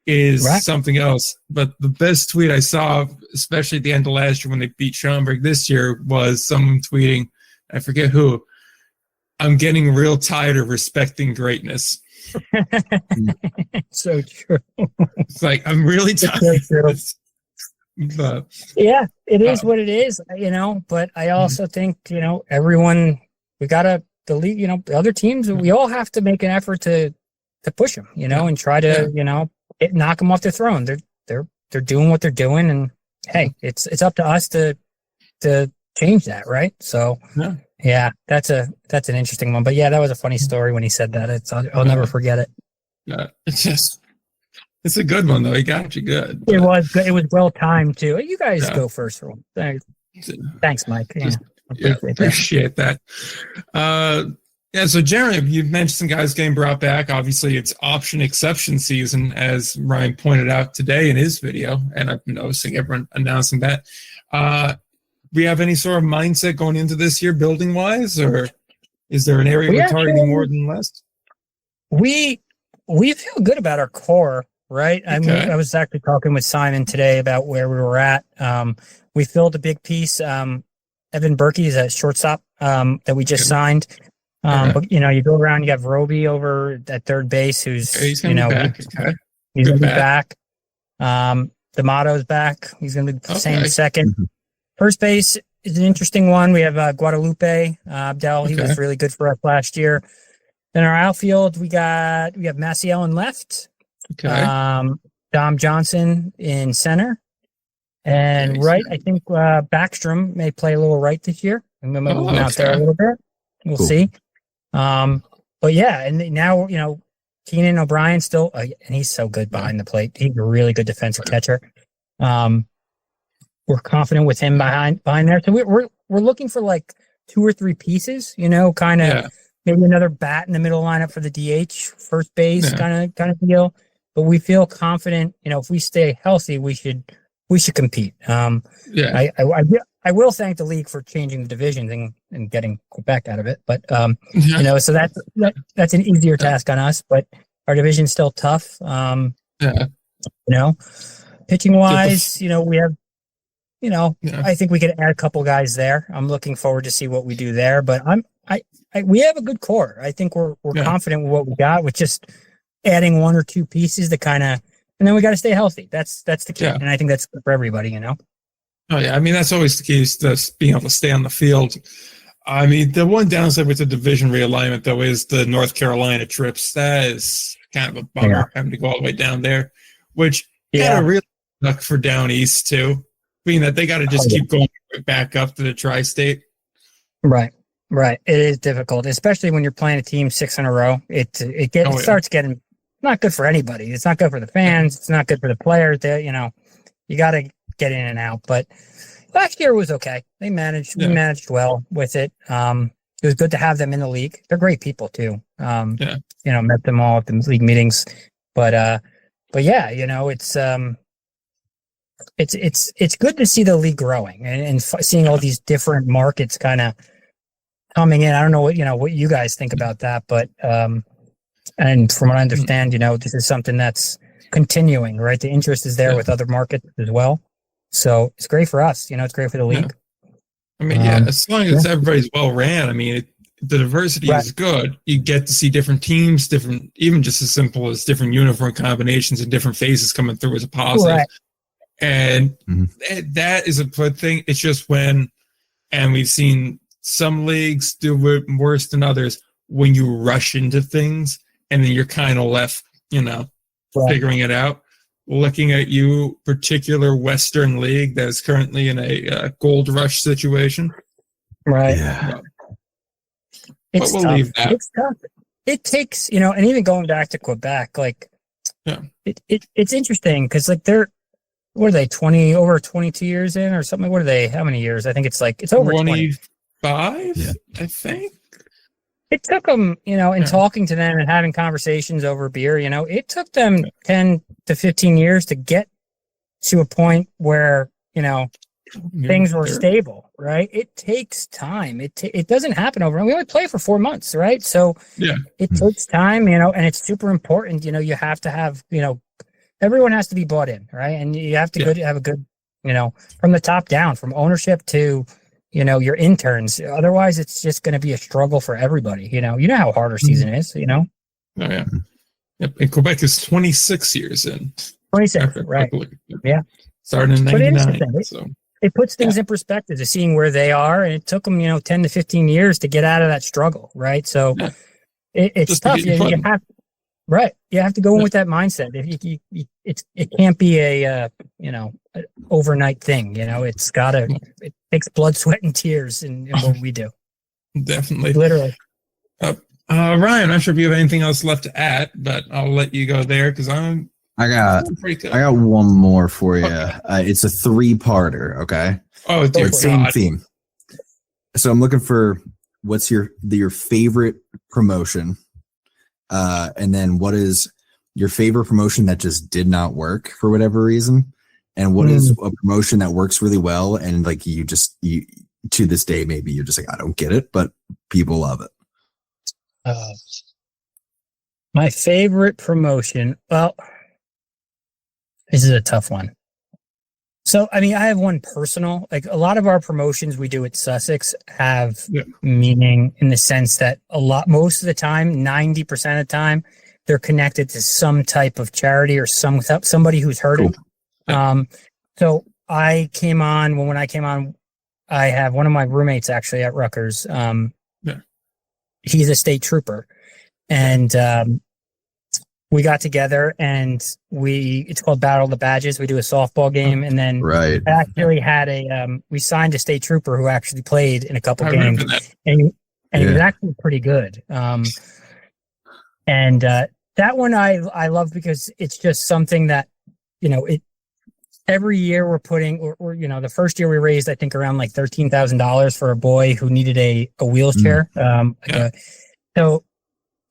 is something else. But the best tweet I saw, especially at the end of last year when they beat Schaumburg this year, was someone tweeting, I forget who, I'm getting real tired of respecting greatness. So true. It's like, I'm really tired of this. But, yeah, it is what it is, but I also think, everyone, the league, the other teams, we all have to make an effort to push them, and try to, knock them off their throne. They're doing what they're doing. And hey, it's up to us to change that. Right. So yeah, that's an interesting one, but yeah, that was a funny story when he said that. I'll never forget it. Yeah. It's a good one though. He got you good. But. It was well timed too. You guys go first for one. Thanks, Mike. Appreciate that. So Jeremy, you've mentioned some guys getting brought back. Obviously, it's option exception season, as Ryan pointed out today in his video, and I've been noticing everyone announcing that. We have any sort of mindset going into this year, building wise, or is there an area we're targeting more than less? We feel good about our core. Right. I mean, I was actually talking with Simon today about where we were at. We filled a big piece. Evan Berkey is a shortstop that we just signed. But you go around, you have Roby over at third base, who's he's gonna be back. He's gonna be back. D'Amato's back. He's gonna be playing second. First base is an interesting one. We have Guadalupe Abdel. He was really good for us last year. Then our outfield, we have Maciel in left. Dom Johnson in center. And right, I think Backstrom may play a little right this year. I'm going to move him out there a little bit. We'll see. But yeah, and now, Keenan O'Brien still, and he's so good behind the plate. He's a really good defensive catcher. We're confident with him behind there. So we're looking for like 2 or 3 pieces, kind of maybe another bat in the middle lineup for the DH, first base kind of deal. But we feel confident, if we stay healthy, we should compete. I will thank the league for changing the divisions and getting Quebec out of it. But so that's an easier task on us. But our division's still tough. Pitching wise, we have, I think we could add a couple guys there. I'm looking forward to see what we do there. But we have a good core. I think we're confident with what we got, with just adding 1 or 2 pieces to kind of, and then we got to stay healthy. That's the key. And I think that's for everybody, Oh yeah. I mean, that's always the key, is just being able to stay on the field. I mean, the one downside with the division realignment though is the North Carolina trips. That is kind of a bummer, having to go all the way down there, which kind of really suck for down east too, being that they got to just keep going back up to the tri-state. Right. It is difficult, especially when you're playing a team 6 in a row. It starts getting not good for anybody. It's not good for the fans. It's not good for the players. You got to get in and out. But last year was okay. We managed well with it. It was good to have them in the league. They're great people too. Met them all at the league meetings. But yeah, it's good to see the league growing and seeing all these different markets kind of coming in. I don't know what you guys think about that, but and from what I understand, this is something that's continuing, right? The interest is there with other markets as well. So it's great for us. It's great for the league. I mean, as long as everybody's well ran, I mean, the diversity is good. You get to see different teams, even just as simple as different uniform combinations and different faces coming through as a positive. Right. And that is a good thing. It's just and we've seen some leagues do it worse than others, when you rush into things and then you're kind of left, figuring it out. Looking at you, particular Western League that is currently in a gold rush situation. Right. Yeah. But we'll leave that. It's tough. It takes, and even going back to Quebec, it's interesting because they're, what are they, over 22 years in or something? What are they? How many years? I think it's over 25, I think. it took them, in talking to them and having conversations over beer, it took them 10 to 15 years to get to a point where, things were stable, right? It takes time. It doesn't happen overnight. We only play for 4 months, right? So it takes time, and it's super important. You have to have, everyone has to be bought in, right? And you have to have a good, from the top down, from ownership to, your interns. Otherwise, it's just going to be a struggle for everybody. You know how hard our season is. Oh yeah. Yep. And Quebec is 26 years in. 26, right? Yeah. Started in 99. So it puts things in perspective to seeing where they are, and it took them 10 to 15 years to get out of that struggle, right? So it's just tough. You have to go in with that mindset. If it can't be a an overnight thing. It's gotta. It takes blood, sweat, and tears in what we do. Definitely, literally. Ryan, I'm not sure if you have anything else left to add, but I'll let you go there because I got one more for you. Okay. It's a 3-parter. Okay. Oh, dear God. Same theme. So I'm looking for what's your favorite promotion, and then what is your favorite promotion that just did not work for whatever reason, and what is a promotion that works really well and like you to this day maybe you're just like I don't get it, but people love it. My favorite promotion. Well. This is a tough one. So, I have one personal, like a lot of our promotions we do at Sussex have meaning in the sense that most of the time, 90% of the time, they're connected to some type of charity or somebody who's hurting. Cool. So when I came on, I have one of my roommates actually at Rutgers. He's a state trooper, and, we got together and it's called Battle of the Badges. We do a softball game, and then I actually had we signed a state trooper who actually played in a couple games, and he was actually pretty good. And that one I love because it's just something that, every year we're putting, or the first year we raised, I think around like $13,000 for a boy who needed a wheelchair. So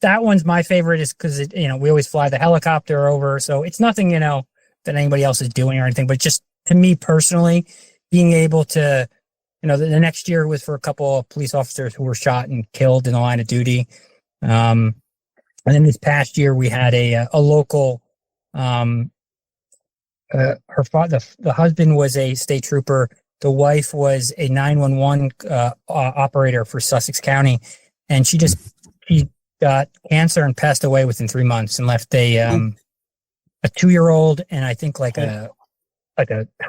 that one's my favorite is because we always fly the helicopter over. So it's nothing, that anybody else is doing or anything, but just to me personally, being able to, the next year was for a couple of police officers who were shot and killed in the line of duty. And then this past year we had a local, her father, the husband was a state trooper. The wife was a 911 operator for Sussex County. And she got cancer and passed away within 3 months and left a 2-year-old and I think like a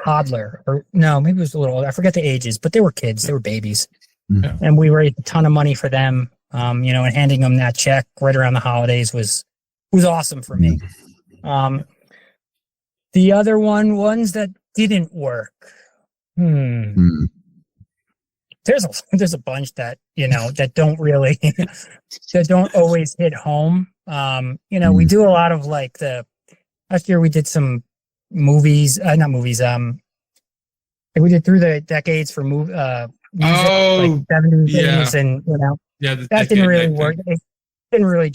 toddler, or no, maybe it was a little older. I forget the ages, but they were kids. They were babies. Yeah. And we raised a ton of money for them. And handing them that check right around the holidays was awesome for me. The other ones that didn't work. There's a bunch that, that don't really, that don't always hit home. We do a lot of like last year we did some movies, not movies. We did through the decades for music, like 70s, 80s, and, that didn't really work. It didn't really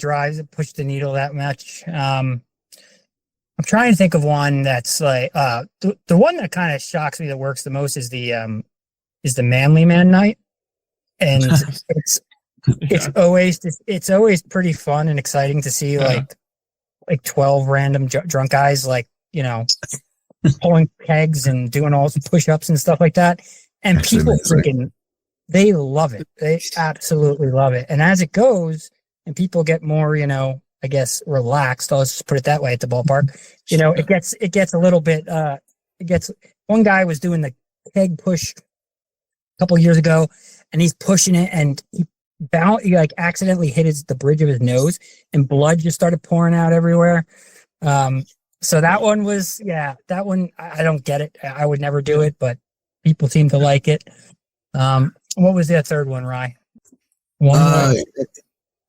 push the needle that much. I'm trying to think of one that's like, the one that kind of shocks me that works the most is the Manly Man Night, and it's always pretty fun and exciting to see like 12 random drunk guys pulling kegs and doing all push-ups and stuff like that, and that's people freaking they love it. They absolutely love it. And as it goes, and people get more I guess relaxed. I'll just put it that way at the ballpark. It gets a little bit. One guy was doing the keg push couple years ago, and he's pushing it, and he accidentally hit the bridge of his nose, and blood just started pouring out everywhere. So that one was, that one I don't get it. I would never do it, but people seem to like it. What was the third one, Rye?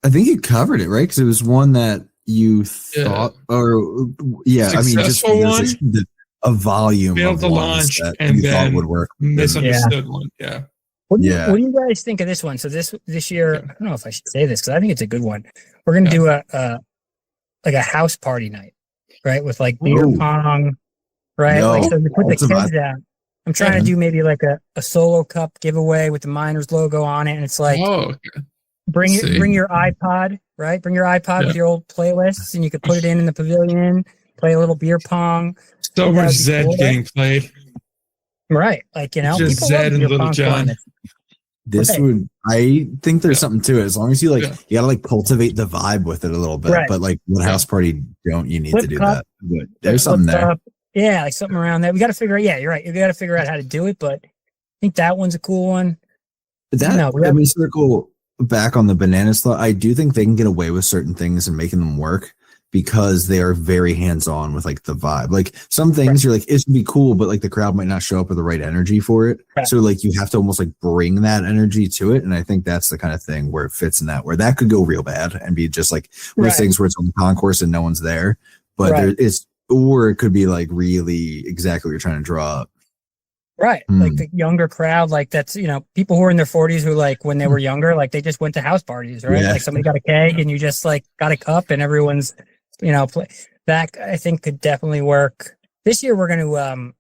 I think you covered it, right? Because it was one that you thought, just one. A volume failed of to launch that and you thought would work. Misunderstood one. Yeah. Yeah. What do you guys think of this one? So this year, I don't know if I should say this because I think it's a good one. We're gonna do a house party night, right? With like beer pong, right? No, like so we put the that's a kids vibe. down. I'm trying to do maybe like a solo cup giveaway with the Miners logo on it, and it's like bring your iPod, right? Bring your iPod with your old playlists, and you could put it in the pavilion, play a little beer pong. So much Zed getting played. Right, like just people Zed love and Little John. I think there's something to it. As long as you you gotta like cultivate the vibe with it a little bit. Right. But like with house party, you need to do that. But there's something there. Yeah, like something around that. We got to figure out. Yeah, you're right. You got to figure out how to do it. But I think that one's a cool one. Circle back on the bananas thought. I do think they can get away with certain things and making them work because they are very hands-on with like the vibe. Like some things you're like, it should be cool, but like the crowd might not show up with the right energy for it. Right. So like you have to almost like bring that energy to it. And I think that's the kind of thing where it fits in that, where that could go real bad and be just like those things where it's on the concourse and no one's there. But or it could be like really exactly what you're trying to draw up. Right. Like the younger crowd, like that's, people who are in their 40s who like when they were younger, like they just went to house parties, right? Yeah. Like somebody got a keg and you just like got a cup and everyone's, play. That I think could definitely work. This year we're going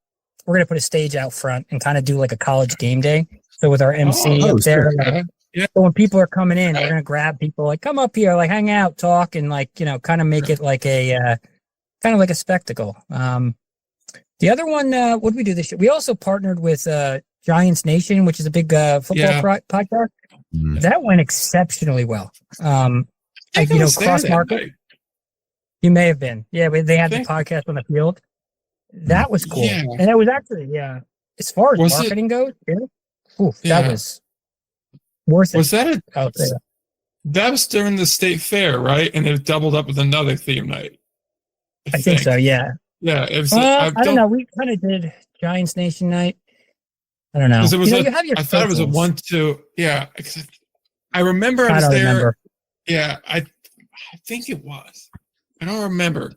to put a stage out front and kind of do like a college game day. So with our MC up there, so when people are coming in, we're going to grab people like, come up here, like hang out, talk, and like, kind of make it like a, kind of like a spectacle. The other one, what did we do this year? We also partnered with Giants Nation, which is a big football podcast. That went exceptionally well. Cross market. You may have been. Yeah, they had the podcast on the field. That was cool. Yeah. And it was actually, as far as marketing goes, that was worth it. Was that that was during the state fair, right? And it doubled up with another theme night. I think so, yeah. Yeah. It was, I don't know. We kind of did Giants Nation night. I don't know. It was you have your I thought it was a 1-2. Yeah. I remember I was there. Remember. Yeah. I think it was. I don't remember.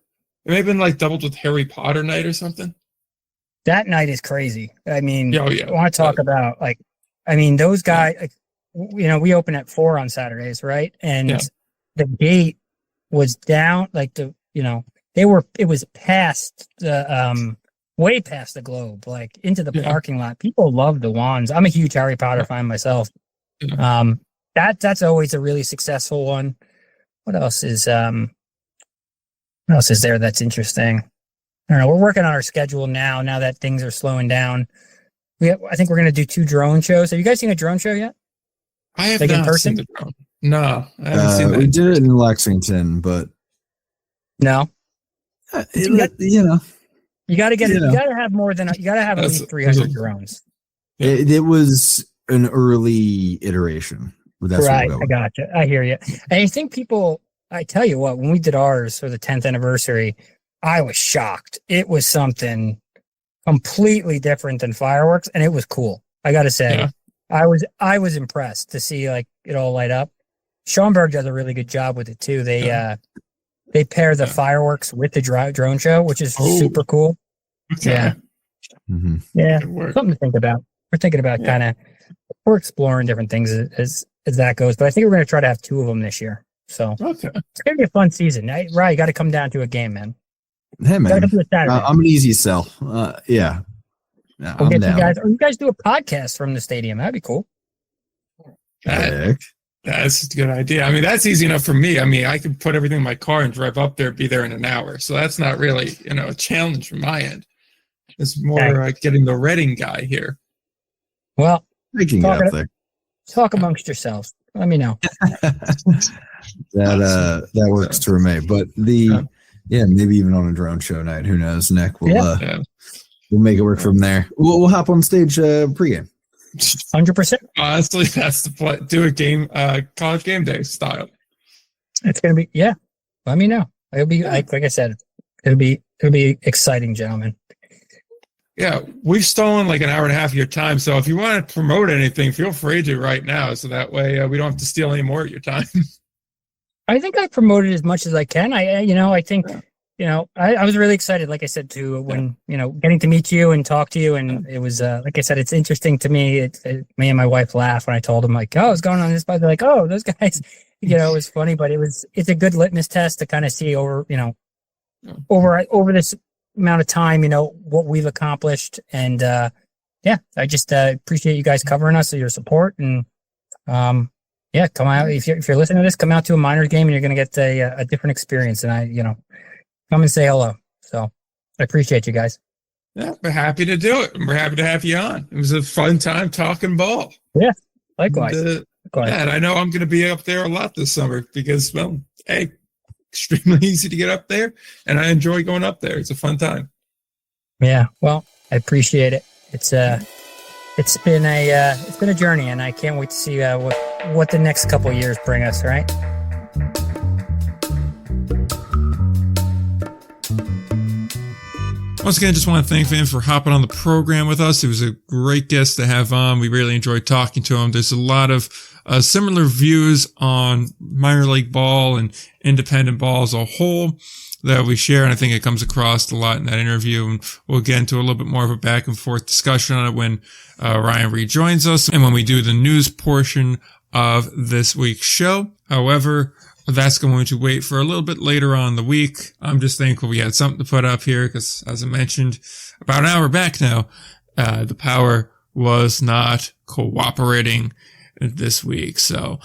It may have been like doubled with Harry Potter night or something. That night is crazy. I mean, I want to talk about those guys, we open at 4 on Saturdays, right? And the gate was down, like it was past the, way past the globe, like into the parking lot. People love the wands. I'm a huge Harry Potter fan myself. That's always a really successful one. What else is there that's interesting? I don't know. We're working on our schedule now that things are slowing down. I think we're going to do 2 drone shows. Have you guys seen a drone show yet? I have not seen the drone. No, I haven't seen that. We did it in Lexington, but no. You got to get it. You got to have more than you got to have at least 300 drones. It was an early iteration. That's right. I gotcha. I hear you. And I think I tell you what, when we did ours for the 10th anniversary, I was shocked. It was something completely different than fireworks, and it was cool. I got to say, I was impressed to see like it all light up. Schaumburg does a really good job with it too. They pair the fireworks with the drone show, which is super cool. Okay. Yeah, something to think about. We're thinking about we're exploring different things as that goes, but I think we're going to try to have 2 of them this year. So it's going to be a fun season. Right, you got to come down to a game, man. Hey, man. I'm an easy sell. Yeah. We'll get you guys. Or you guys do a podcast from the stadium. That'd be cool. That's a good idea. I mean, that's easy enough for me. I mean, I could put everything in my car and drive up there, be there in an hour. So that's not really, a challenge from my end. It's more getting the Reading guy here. Well, we can get up there. Talk amongst yourselves. Let me know. That works for me. But maybe even on a drone show night. Who knows? Nick will we'll make it work from there. We'll hop on stage pregame. 100%. Honestly, that's the play. Do a game, college game day style. It's gonna be Let me know. It'll be like I said. It'll be exciting, gentlemen. Yeah, we've stolen like an hour and a half of your time. So if you want to promote anything, feel free to right now. So that way we don't have to steal any more of your time. I think I promoted as much as I can. I think I was really excited, like I said, to when, getting to meet you and talk to you. And it was, like I said, it's interesting to me. Me and my wife laughed when I told them, like, oh, I was going on this podcast. They're like, oh, those guys, it was funny, but it's a good litmus test to kind of see over this amount of time, what we've accomplished. And, I just appreciate you guys covering us, your support. And, come out. If you're listening to this, come out to a Miners game and you're going to get a different experience. And come and say hello. So I appreciate you guys. Yeah, we're happy to do it. We're happy to have you on. It was a fun time talking ball. Yeah, likewise. And I know I'm going to be up there a lot this summer because, extremely easy to get up there, and I enjoy going up there. It's a fun time. Yeah, well, I appreciate it. It's been a journey, and I can't wait to see what the next couple of years bring us. Right. Once again, just want to thank Vin for hopping on the program with us. It was a great guest to have on. We really enjoyed talking to him. There's a lot of similar views on minor league ball and independent ball as a whole that we share, and I think it comes across a lot in that interview. And we'll get into a little bit more of a back and forth discussion on it when Ryan rejoins us and when we do the news portion of this week's show. However, that's going to wait for a little bit later on in the week. I'm just thankful we had something to put up here because, as I mentioned, about an hour back now, the power was not cooperating this week. So,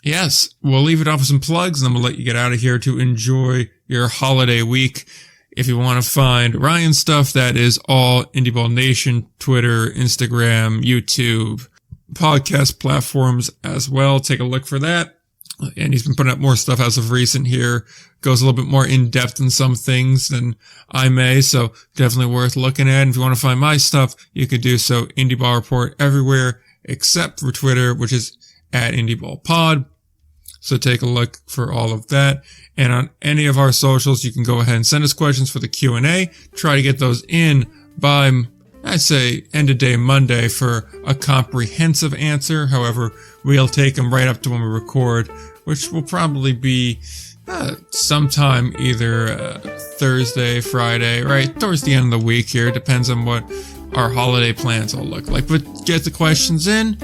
yes, we'll leave it off with some plugs and then we'll let you get out of here to enjoy your holiday week. If you want to find Ryan's stuff, that is all Indie Ball Nation, Twitter, Instagram, YouTube, podcast platforms as well. Take a look for that. And he's been putting up more stuff as of recent here. Goes a little bit more in depth in some things than I may. So definitely worth looking at. And if you want to find my stuff, you can do so. Indie Ball Report everywhere except for Twitter, which is at Indie Ball Pod. So take a look for all of that. And on any of our socials, you can go ahead and send us questions for the Q&A. Try to get those in by, I'd say, end of day Monday for a comprehensive answer. However, we'll take them right up to when we record, which will probably be sometime either Thursday, Friday, right towards the end of the week here. Depends on what our holiday plans all look like. But get the questions in,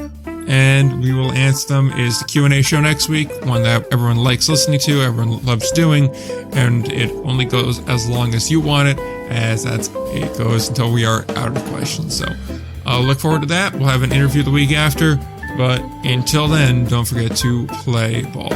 and we will answer them. Is the Q&A show next week, one that everyone likes listening to, everyone loves doing, and it only goes as long as you want it, as it goes until we are out of questions. So I'll look forward to that. We'll have an interview the week after, but until then, don't forget to play ball.